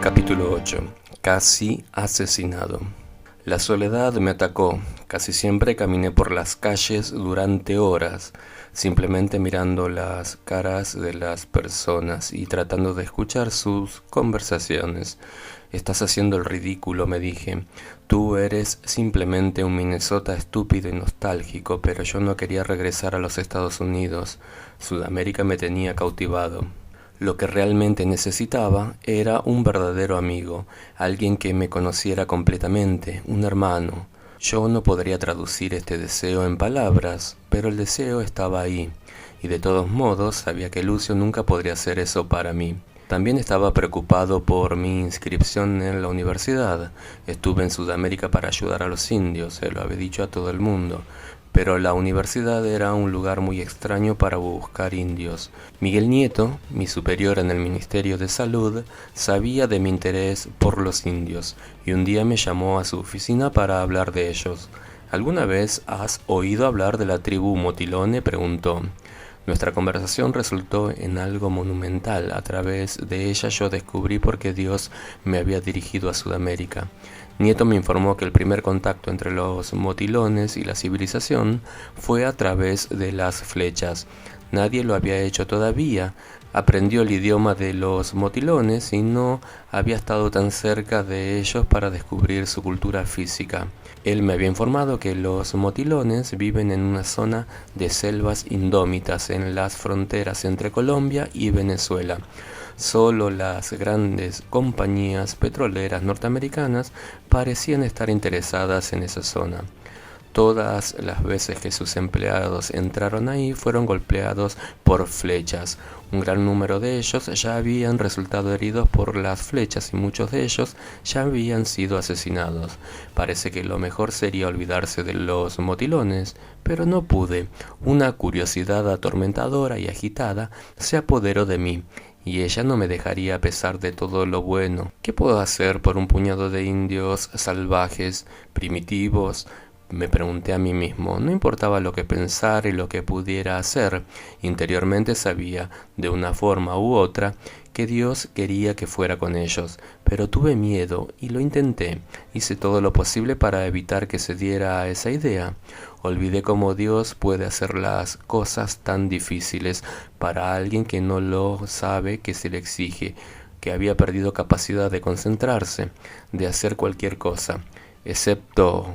Capítulo 8. Casi asesinado. La soledad me atacó. Casi siempre caminé por las calles durante horas, simplemente mirando las caras de las personas y tratando de escuchar sus conversaciones. Estás haciendo el ridículo, me dije. Tú eres simplemente un Minnesota estúpido y nostálgico, pero yo no quería regresar a los Estados Unidos. Sudamérica me tenía cautivado. Lo que realmente necesitaba era un verdadero amigo, alguien que me conociera completamente, un hermano. Yo no podría traducir este deseo en palabras, pero el deseo estaba ahí, y de todos modos sabía que Lucio nunca podría hacer eso para mí. También estaba preocupado por mi inscripción en la universidad. Estuve en Sudamérica para ayudar a los indios, se lo había dicho a todo el mundo. Pero la universidad era un lugar muy extraño para buscar indios. Miguel Nieto, mi superior en el Ministerio de Salud, sabía de mi interés por los indios y un día me llamó a su oficina para hablar de ellos. ¿Alguna vez has oído hablar de la tribu Motilone?, preguntó. Nuestra conversación resultó en algo monumental. A través de ella yo descubrí por qué Dios me había dirigido a Sudamérica. Nieto me informó que el primer contacto entre los motilones y la civilización fue a través de las flechas. Nadie lo había hecho todavía. Aprendió el idioma de los motilones y no había estado tan cerca de ellos para descubrir su cultura física. Él me había informado que los motilones viven en una zona de selvas indómitas en las fronteras entre Colombia y Venezuela. Solo las grandes compañías petroleras norteamericanas parecían estar interesadas en esa zona. Todas las veces que sus empleados entraron ahí fueron golpeados por flechas. Un gran número de ellos ya habían resultado heridos por las flechas y muchos de ellos ya habían sido asesinados. Parece que lo mejor sería olvidarse de los motilones, pero no pude. Una curiosidad atormentadora y agitada se apoderó de mí. Y ella no me dejaría a pesar de todo lo bueno. ¿Qué puedo hacer por un puñado de indios salvajes, primitivos? Me pregunté a mí mismo. No importaba lo que pensara y lo que pudiera hacer. Interiormente sabía, de una forma u otra, que Dios quería que fuera con ellos. Pero tuve miedo y lo intenté. Hice todo lo posible para evitar que se diera a esa idea. Olvidé cómo Dios puede hacer las cosas tan difíciles para alguien que no lo sabe, que se le exige, que había perdido capacidad de concentrarse, de hacer cualquier cosa, excepto...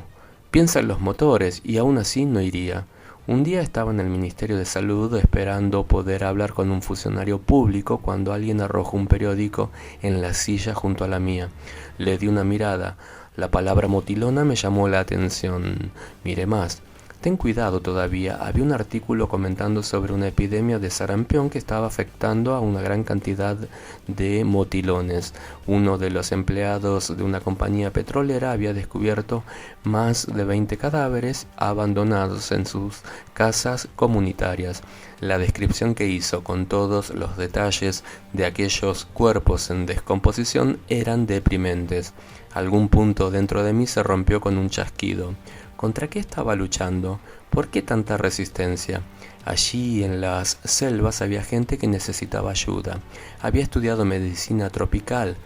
Piensa en los motores, y aún así no iría. Un día estaba en el Ministerio de Salud esperando poder hablar con un funcionario público cuando alguien arrojó un periódico en la silla junto a la mía. Le di una mirada. La palabra motilona me llamó la atención. Miré más. Ten cuidado todavía. Había un artículo comentando sobre una epidemia de sarampión que estaba afectando a una gran cantidad de motilones. Uno de los empleados de una compañía petrolera había descubierto más de 20 cadáveres abandonados en sus casas comunitarias. La descripción que hizo con todos los detalles de aquellos cuerpos en descomposición eran deprimentes. Algún punto dentro de mí se rompió con un chasquido. ¿Contra qué estaba luchando? ¿Por qué tanta resistencia? Allí en las selvas había gente que necesitaba ayuda. Había estudiado medicina tropical.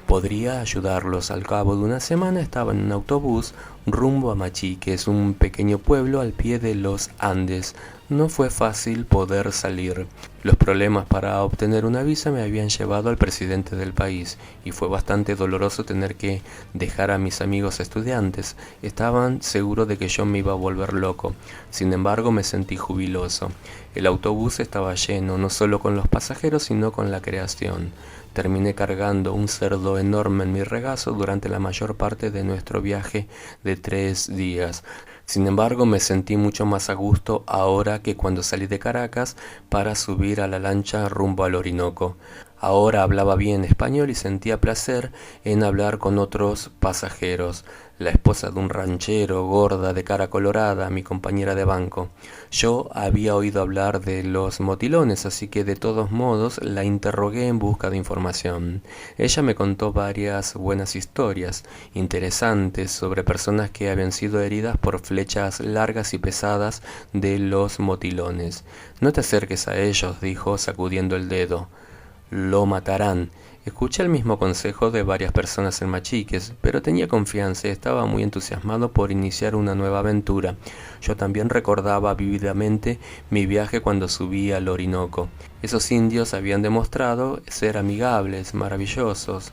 Podría ayudarlos. Al cabo de una semana estaba en un autobús rumbo a Machi, que es un pequeño pueblo al pie de los Andes. No fue fácil poder salir. Los problemas para obtener una visa me habían llevado al presidente del país y fue bastante doloroso tener que dejar a mis amigos estudiantes. Estaban seguros de que yo me iba a volver loco. Sin embargo, me sentí jubiloso. El autobús estaba lleno, no solo con los pasajeros, sino con la creación. Terminé cargando un cerdo enorme en mi regazo durante la mayor parte de nuestro viaje de 3 días. Sin embargo, me sentí mucho más a gusto ahora que cuando salí de Caracas para subir a la lancha rumbo al Orinoco. Ahora hablaba bien español y sentía placer en hablar con otros pasajeros. La esposa de un ranchero, gorda, de cara colorada, mi compañera de banco. Yo había oído hablar de los motilones, así que de todos modos la interrogué en busca de información. Ella me contó varias buenas historias interesantes sobre personas que habían sido heridas por flechas largas y pesadas de los motilones. No te acerques a ellos, dijo, sacudiendo el dedo. Lo matarán. Escuché el mismo consejo de varias personas en Machiques, pero tenía confianza y estaba muy entusiasmado por iniciar una nueva aventura. Yo también recordaba vívidamente mi viaje cuando subí al Orinoco. Esos indios habían demostrado ser amigables, maravillosos.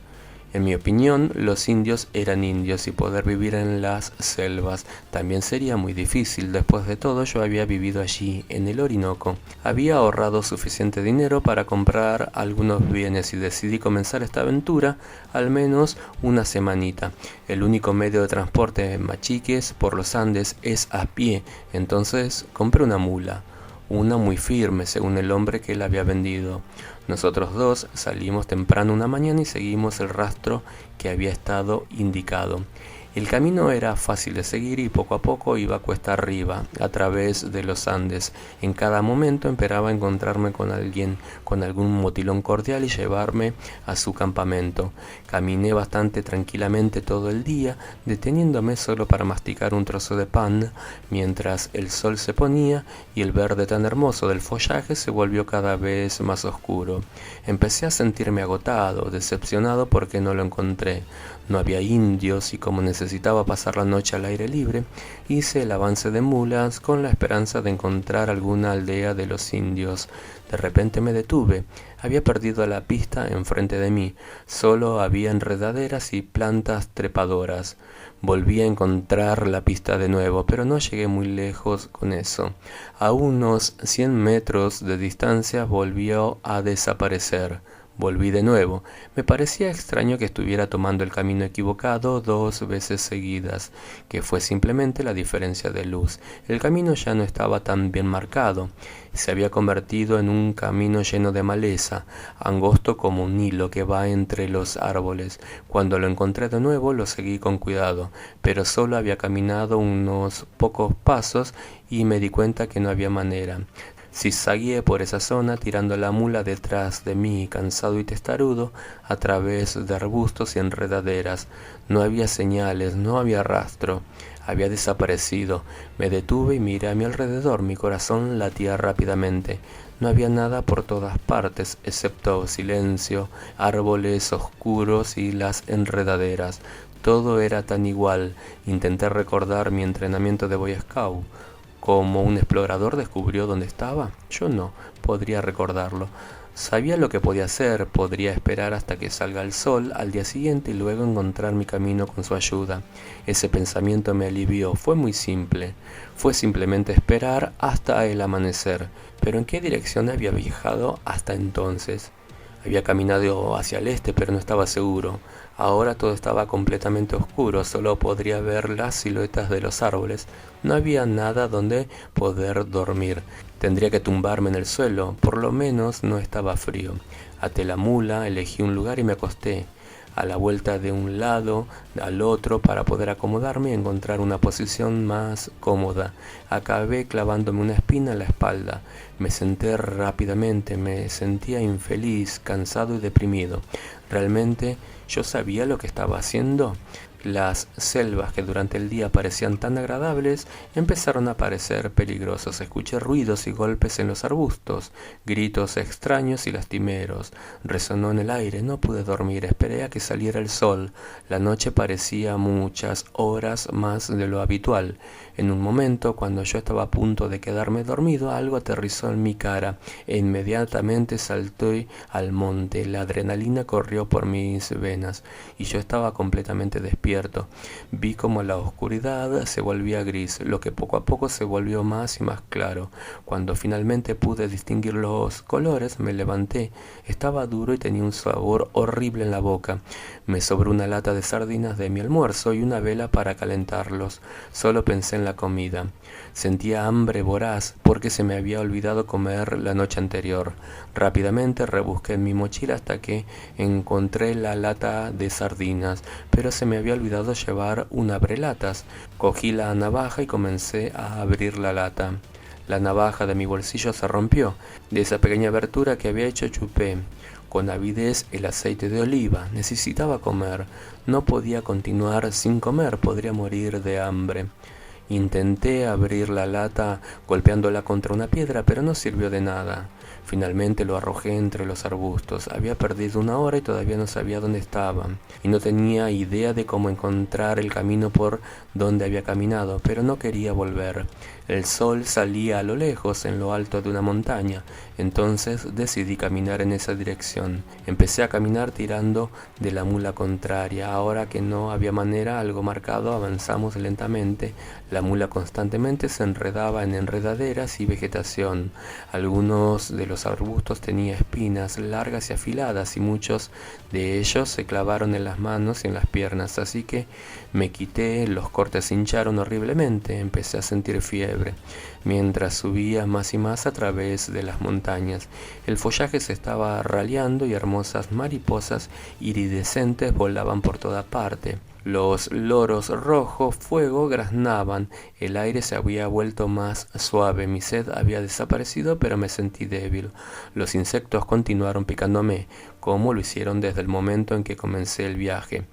En mi opinión, los indios eran indios y poder vivir en las selvas también sería muy difícil. Después de todo, yo había vivido allí, en el Orinoco. Había ahorrado suficiente dinero para comprar algunos bienes y decidí comenzar esta aventura al menos una semanita. El único medio de transporte en Machiques por los Andes es a pie, entonces compré una mula. Una muy firme, según el hombre que la había vendido. Nosotros dos salimos temprano una mañana y seguimos el rastro que había estado indicado. El camino era fácil de seguir y poco a poco iba cuesta arriba, a través de los Andes. En cada momento esperaba encontrarme con alguien, con algún motilón cordial y llevarme a su campamento. Caminé bastante tranquilamente todo el día, deteniéndome solo para masticar un trozo de pan, mientras el sol se ponía y el verde tan hermoso del follaje se volvió cada vez más oscuro. Empecé a sentirme agotado, decepcionado porque no lo encontré. No había indios y como necesitaba pasar la noche al aire libre, hice el avance de mulas con la esperanza de encontrar alguna aldea de los indios. De repente me detuve. Había perdido la pista enfrente de mí. Solo había enredaderas y plantas trepadoras. Volví a encontrar la pista de nuevo, pero no llegué muy lejos con eso. A unos 100 metros de distancia volvió a desaparecer. Volví de nuevo. Me parecía extraño que estuviera tomando el camino equivocado 2 veces seguidas, que fue simplemente la diferencia de luz. El camino ya no estaba tan bien marcado. Se había convertido en un camino lleno de maleza, angosto como un hilo que va entre los árboles. Cuando lo encontré de nuevo lo seguí con cuidado, pero solo había caminado unos pocos pasos y me di cuenta que no había manera. Zigzagueé por esa zona tirando la mula detrás de mí, cansado y testarudo, a través de arbustos y enredaderas. No había señales, no había rastro. Había desaparecido. Me detuve y miré a mi alrededor. Mi corazón latía rápidamente. No había nada por todas partes, excepto silencio, árboles oscuros y las enredaderas. Todo era tan igual. Intenté recordar mi entrenamiento de Boy Scout. ¿Cómo un explorador descubrió dónde estaba? Yo no podría recordarlo. Sabía lo que podía hacer, podría esperar hasta que salga el sol al día siguiente y luego encontrar mi camino con su ayuda. Ese pensamiento me alivió, fue muy simple. Fue simplemente esperar hasta el amanecer. Pero ¿en qué dirección había viajado hasta entonces? Había caminado hacia el este, pero no estaba seguro. Ahora todo estaba completamente oscuro, solo podría ver las siluetas de los árboles. No había nada donde poder dormir. Tendría que tumbarme en el suelo, por lo menos no estaba frío. Até la mula, elegí un lugar y me acosté, a la vuelta de un lado al otro para poder acomodarme y encontrar una posición más cómoda. Acabé clavándome una espina en la espalda. Me senté rápidamente, me sentía infeliz, cansado y deprimido. ¿Realmente yo sabía lo que estaba haciendo? Las selvas que durante el día parecían tan agradables empezaron a parecer peligrosas. Escuché ruidos y golpes en los arbustos, gritos extraños y lastimeros. Resonó en el aire, no pude dormir, esperé a que saliera el sol. La noche parecía muchas horas más de lo habitual. En un momento, cuando yo estaba a punto de quedarme dormido, algo aterrizó en mi cara e inmediatamente salté al monte. La adrenalina corrió por mis venas y yo estaba completamente despierto. Vi como la oscuridad se volvía gris, lo que poco a poco se volvió más y más claro. Cuando finalmente pude distinguir los colores, me levanté. Estaba duro y tenía un sabor horrible en la boca. Me sobró una lata de sardinas de mi almuerzo y una vela para calentarlos. Solo pensé en la comida. Sentía hambre voraz porque se me había olvidado comer la noche anterior. Rápidamente rebusqué en mi mochila hasta que encontré la lata de sardinas, pero se me había olvidado llevar un abrelatas. Cogí la navaja y comencé a abrir la lata. La navaja de mi bolsillo se rompió. De esa pequeña abertura que había hecho chupé con avidez el aceite de oliva. Necesitaba comer. No podía continuar sin comer, podría morir de hambre. Intenté abrir la lata golpeándola contra una piedra, pero no sirvió de nada. Finalmente lo arrojé entre los arbustos. Había perdido 1 hora y todavía no sabía dónde estaba, y no tenía idea de cómo encontrar el camino por donde había caminado, pero no quería volver. El sol salía a lo lejos, en lo alto de una montaña. Entonces decidí caminar en esa dirección. Empecé a caminar tirando de la mula contraria. Ahora que no había manera, algo marcado, avanzamos lentamente. La mula constantemente se enredaba en enredaderas y vegetación. Algunos de los arbustos tenían espinas largas y afiladas, y muchos de ellos se clavaron en las manos y en las piernas, así que me quité, los cortes hincharon horriblemente, empecé a sentir fiebre, mientras subía más y más a través de las montañas. El follaje se estaba raleando y hermosas mariposas iridescentes volaban por toda parte. Los loros rojo fuego graznaban, el aire se había vuelto más suave, mi sed había desaparecido, pero me sentí débil. Los insectos continuaron picándome, como lo hicieron desde el momento en que comencé el viaje.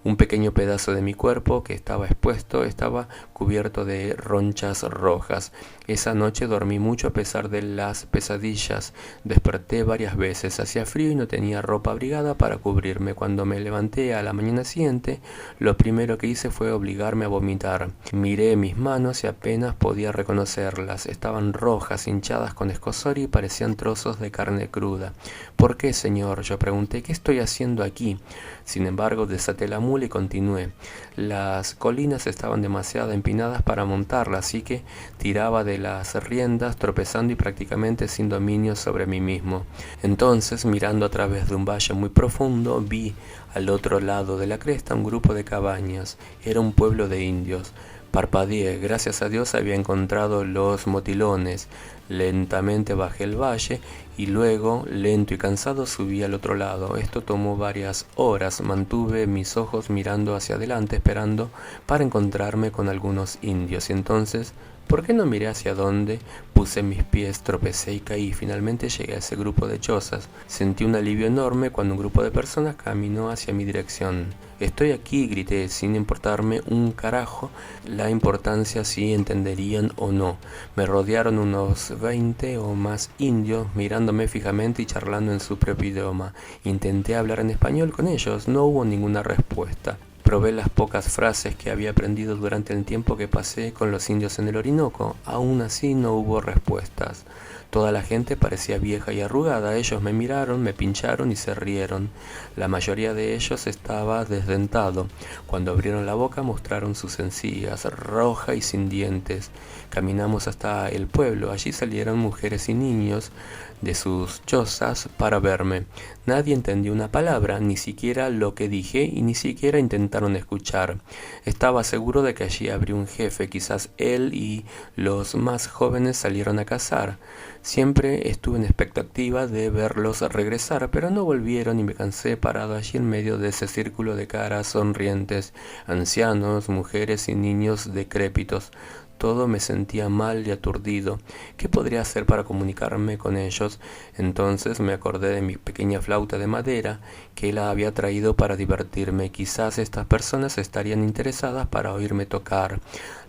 Un pequeño pedazo de mi cuerpo que estaba expuesto estaba cubierto de ronchas rojas. Esa noche dormí mucho a pesar de las pesadillas. Desperté varias veces. Hacía frío y no tenía ropa abrigada para cubrirme. Cuando me levanté a la mañana siguiente, lo primero que hice fue obligarme a vomitar. Miré mis manos y apenas podía reconocerlas. Estaban rojas, hinchadas con escozor y parecían trozos de carne cruda. ¿Por qué, señor? Yo pregunté. ¿Qué estoy haciendo aquí? Sin embargo, desaté la mula y continué. Las colinas estaban demasiado empinadas para montarla, así que tiraba de las riendas, tropezando y prácticamente sin dominio sobre mí mismo. Entonces, mirando a través de un valle muy profundo, vi al otro lado de la cresta un grupo de cabañas. Era un pueblo de indios. Parpadeé, gracias a Dios había encontrado los motilones. Lentamente bajé el valle y luego, lento y cansado, subí al otro lado. Esto tomó varias horas. Mantuve mis ojos mirando hacia adelante, esperando para encontrarme con algunos indios. Y entonces, ¿por qué no miré hacia dónde? Puse mis pies, tropecé y caí. Finalmente llegué a ese grupo de chozas. Sentí un alivio enorme cuando un grupo de personas caminó hacia mi dirección. «Estoy aquí», grité, sin importarme un carajo la importancia si entenderían o no. Me rodearon unos 20 o más indios, mirándome fijamente y charlando en su propio idioma. Intenté hablar en español con ellos, no hubo ninguna respuesta. Probé las pocas frases que había aprendido durante el tiempo que pasé con los indios en el Orinoco. Aún así no hubo respuestas. Toda la gente parecía vieja y arrugada. Ellos me miraron, me pincharon y se rieron. La mayoría de ellos estaba desdentado. Cuando abrieron la boca mostraron sus encías, roja y sin dientes. Caminamos hasta el pueblo. Allí salieron mujeres y niños de sus chozas para verme. Nadie entendió una palabra, ni siquiera lo que dije, y ni siquiera intentaron escuchar. Estaba seguro de que allí habría un jefe. Quizás él y los más jóvenes salieron a cazar. Siempre estuve en expectativa de verlos regresar, pero no volvieron y me cansé parado allí en medio de ese círculo de caras sonrientes, ancianos, mujeres y niños decrépitos. Todo me sentía mal y aturdido. ¿Qué podría hacer para comunicarme con ellos? Entonces me acordé de mi pequeña flauta de madera que él había traído para divertirme. Quizás estas personas estarían interesadas para oírme tocar.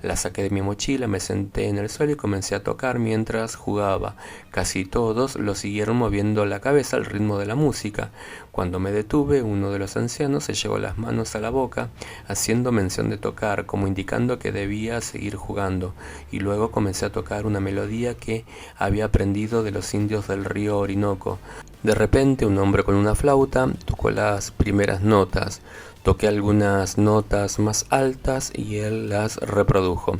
La saqué de mi mochila, me senté en el suelo y comencé a tocar mientras jugaba. Casi todos lo siguieron moviendo la cabeza al ritmo de la música. Cuando me detuve, uno de los ancianos se llevó las manos a la boca, haciendo mención de tocar, como indicando que debía seguir jugando, y luego comencé a tocar una melodía que había aprendido de los indios del río Orinoco. De repente, un hombre con una flauta tocó las primeras notas. Toqué algunas notas más altas y él las reprodujo.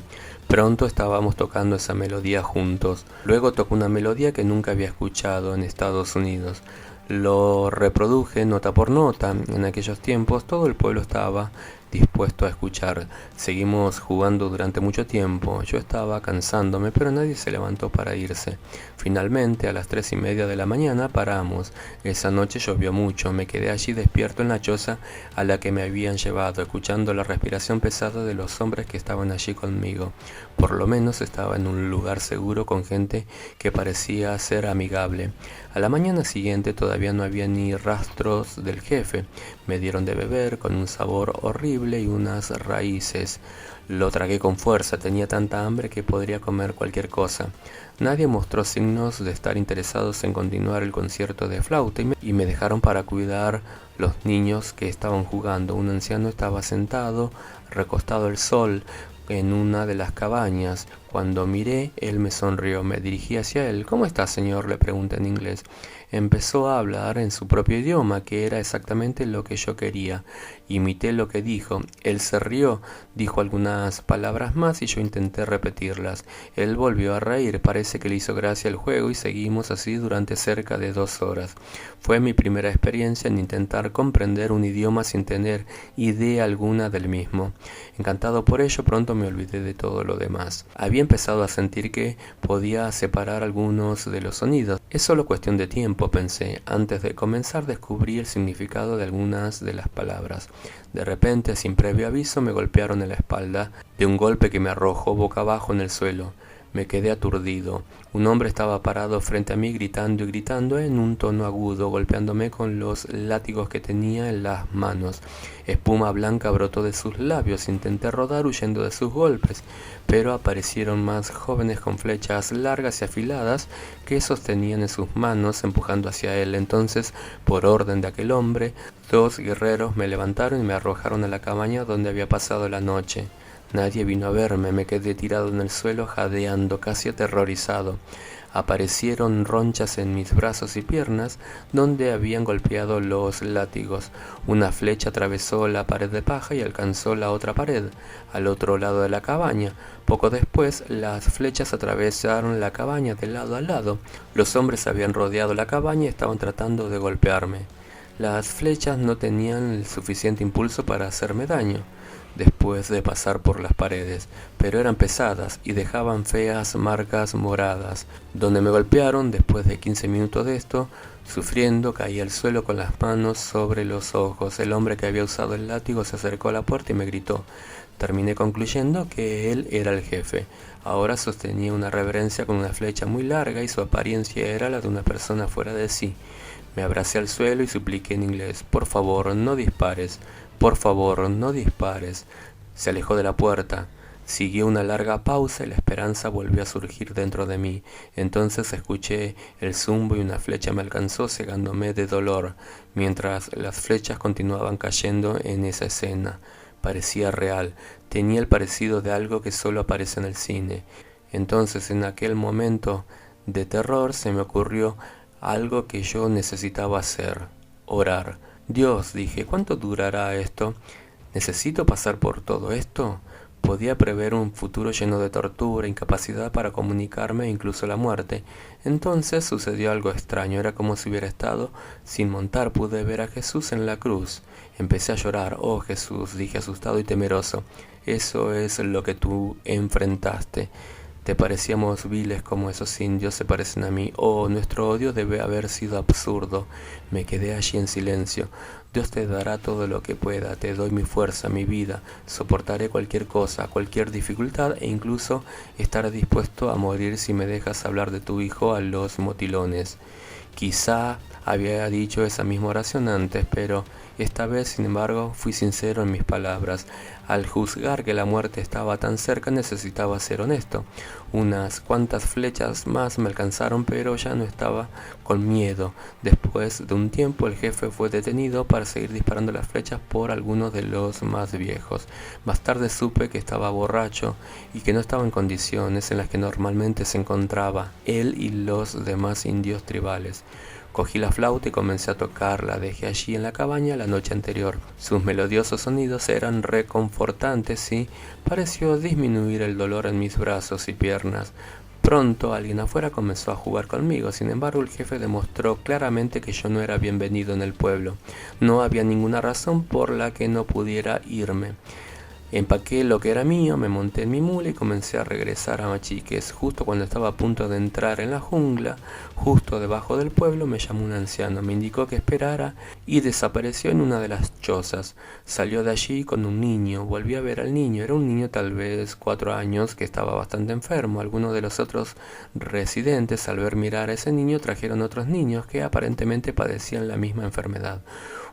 Pronto estábamos tocando esa melodía juntos. Luego tocó una melodía que nunca había escuchado en Estados Unidos. Lo reproduje nota por nota. En aquellos tiempos todo el pueblo estaba dispuesto a escuchar. Seguimos jugando durante mucho tiempo. Yo estaba cansándome, pero nadie se levantó para irse. Finalmente, a las 3:30 de la mañana paramos. Esa noche llovió mucho. Me quedé allí despierto en la choza a la que me habían llevado, escuchando la respiración pesada de los hombres que estaban allí conmigo. Por lo menos estaba en un lugar seguro con gente que parecía ser amigable. A la mañana siguiente todavía no había ni rastros del jefe. Me dieron de beber con un sabor horrible horrible y unas raíces. Lo tragué con fuerza, tenía tanta hambre que podría comer cualquier cosa. Nadie mostró signos de estar interesados en continuar el concierto de flauta y me dejaron para cuidar los niños que estaban jugando. Un anciano estaba sentado, recostado al sol, en una de las cabañas. Cuando miré, él me sonrió. Me dirigí hacia él. ¿Cómo está, señor?, le pregunté en inglés. Empezó a hablar en su propio idioma, que era exactamente lo que yo quería. Imité lo que dijo. Él se rió, dijo algunas palabras más y yo intenté repetirlas. Él volvió a reír. Parece que le hizo gracia el juego y seguimos así durante cerca de 2 horas. Fue mi primera experiencia en intentar comprender un idioma sin tener idea alguna del mismo. Encantado por ello, pronto me olvidé de todo lo demás. Había empezado a sentir que podía separar algunos de los sonidos. Es solo cuestión de tiempo, pensé. Antes de comenzar descubrí el significado de algunas de las palabras. De repente, sin previo aviso, me golpearon en la espalda, de un golpe que me arrojó boca abajo en el suelo. Me quedé aturdido. Un hombre estaba parado frente a mí gritando y gritando en un tono agudo, golpeándome con los látigos que tenía en las manos. Espuma blanca brotó de sus labios. Intenté rodar huyendo de sus golpes, pero aparecieron más jóvenes con flechas largas y afiladas que sostenían en sus manos, empujando hacia él. Entonces, por orden de aquel hombre, 2 guerreros me levantaron y me arrojaron a la cabaña donde había pasado la noche. Nadie vino a verme, me quedé tirado en el suelo jadeando, casi aterrorizado. Aparecieron ronchas en mis brazos y piernas donde habían golpeado los látigos. Una flecha atravesó la pared de paja y alcanzó la otra pared, al otro lado de la cabaña. Poco después, las flechas atravesaron la cabaña de lado a lado. Los hombres habían rodeado la cabaña y estaban tratando de golpearme. Las flechas no tenían el suficiente impulso para hacerme daño después de pasar por las paredes, pero eran pesadas y dejaban feas marcas moradas. Donde me golpearon, después de 15 minutos de esto, sufriendo, caí al suelo con las manos sobre los ojos. El hombre que había usado el látigo se acercó a la puerta y me gritó. Terminé concluyendo que él era el jefe. Ahora sostenía una reverencia con una flecha muy larga y su apariencia era la de una persona fuera de sí. Me abracé al suelo y supliqué en inglés: por favor, no dispares. Por favor, no dispares. Se alejó de la puerta. Siguió una larga pausa y la esperanza volvió a surgir dentro de mí. Entonces escuché el zumbo y una flecha me alcanzó, cegándome de dolor, mientras las flechas continuaban cayendo en esa escena. Parecía real. Tenía el parecido de algo que solo aparece en el cine. Entonces, en aquel momento de terror, se me ocurrió algo que yo necesitaba hacer: orar. Dios, dije, ¿cuánto durará esto? ¿Necesito pasar por todo esto? Podía prever un futuro lleno de tortura, incapacidad para comunicarme e incluso la muerte. Entonces sucedió algo extraño. Era como si hubiera estado sin montar. Pude ver a Jesús en la cruz. Empecé a llorar. Oh, Jesús, dije asustado y temeroso. Eso es lo que tú enfrentaste. Te parecíamos viles como esos indios se parecen a mí. Oh, nuestro odio debe haber sido absurdo. Me quedé allí en silencio. Dios te dará todo lo que pueda. Te doy mi fuerza, mi vida. Soportaré cualquier cosa, cualquier dificultad e incluso estaré dispuesto a morir si me dejas hablar de tu hijo a los motilones. Quizá había dicho esa misma oración antes, pero esta vez, sin embargo, fui sincero en mis palabras. Al juzgar que la muerte estaba tan cerca, necesitaba ser honesto. Unas cuantas flechas más me alcanzaron, pero ya no estaba con miedo. Después de un tiempo, el jefe fue detenido para seguir disparando las flechas por algunos de los más viejos. Más tarde supe que estaba borracho y que no estaba en condiciones en las que normalmente se encontraba él y los demás indios tribales. Cogí la flauta y comencé a tocar. La dejé allí en la cabaña la noche anterior. Sus melodiosos sonidos eran reconfortantes y pareció disminuir el dolor en mis brazos y piernas. Pronto alguien afuera comenzó a jugar conmigo. Sin embargo, el jefe demostró claramente que yo no era bienvenido en el pueblo. No había ninguna razón por la que no pudiera irme. Empaqué lo que era mío, me monté en mi mula y comencé a regresar a Machiques. Justo cuando estaba a punto de entrar en la jungla, justo debajo del pueblo, me llamó un anciano, me indicó que esperara y desapareció en una de las chozas. Salió de allí con un niño. Volví a ver al niño. Era un niño tal vez 4 años que estaba bastante enfermo. Algunos de los otros residentes, al ver mirar a ese niño, trajeron otros niños que aparentemente padecían la misma enfermedad.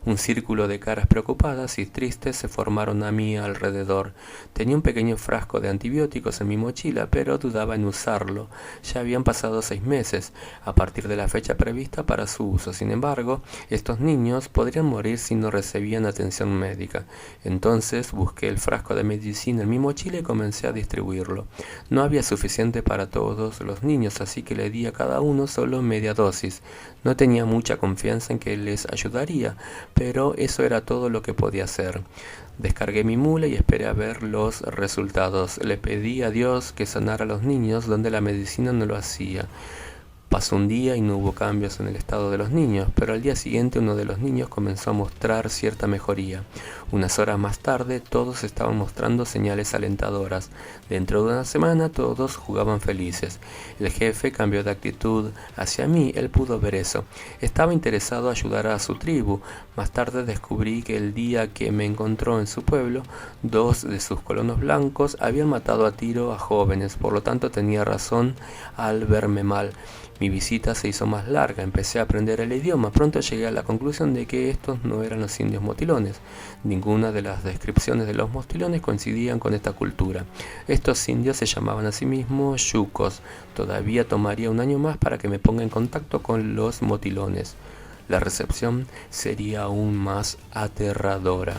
Un círculo de caras preocupadas y tristes se formaron a mi alrededor. Tenía un pequeño frasco de antibióticos en mi mochila, pero dudaba en usarlo. Ya habían pasado 6 meses, a partir de la fecha prevista para su uso. Sin embargo, estos niños podrían morir si no recibían atención médica. Entonces busqué el frasco de medicina en mi mochila y comencé a distribuirlo. No había suficiente para todos los niños, así que le di a cada uno solo media dosis. No tenía mucha confianza en que les ayudaría, pero eso era todo lo que podía hacer. Descargué mi mula y esperé a ver los resultados. Le pedí a Dios que sanara a los niños donde la medicina no lo hacía. Pasó un día y no hubo cambios en el estado de los niños, pero al día siguiente uno de los niños comenzó a mostrar cierta mejoría. Unas horas más tarde todos estaban mostrando señales alentadoras. Dentro de una semana todos jugaban felices. El jefe cambió de actitud hacia mí, él pudo ver eso. Estaba interesado en ayudar a su tribu. Más tarde descubrí que el día que me encontró en su pueblo, 2 de sus colonos blancos habían matado a tiro a jóvenes, por lo tanto tenía razón al verme mal. Mi visita se hizo más larga, empecé a aprender el idioma. Pronto llegué a la conclusión de que estos no eran los indios motilones. Ninguna de las descripciones de los motilones coincidían con esta cultura. Estos indios se llamaban a sí mismos yucos. Todavía tomaría un año más para que me ponga en contacto con los motilones. La recepción sería aún más aterradora.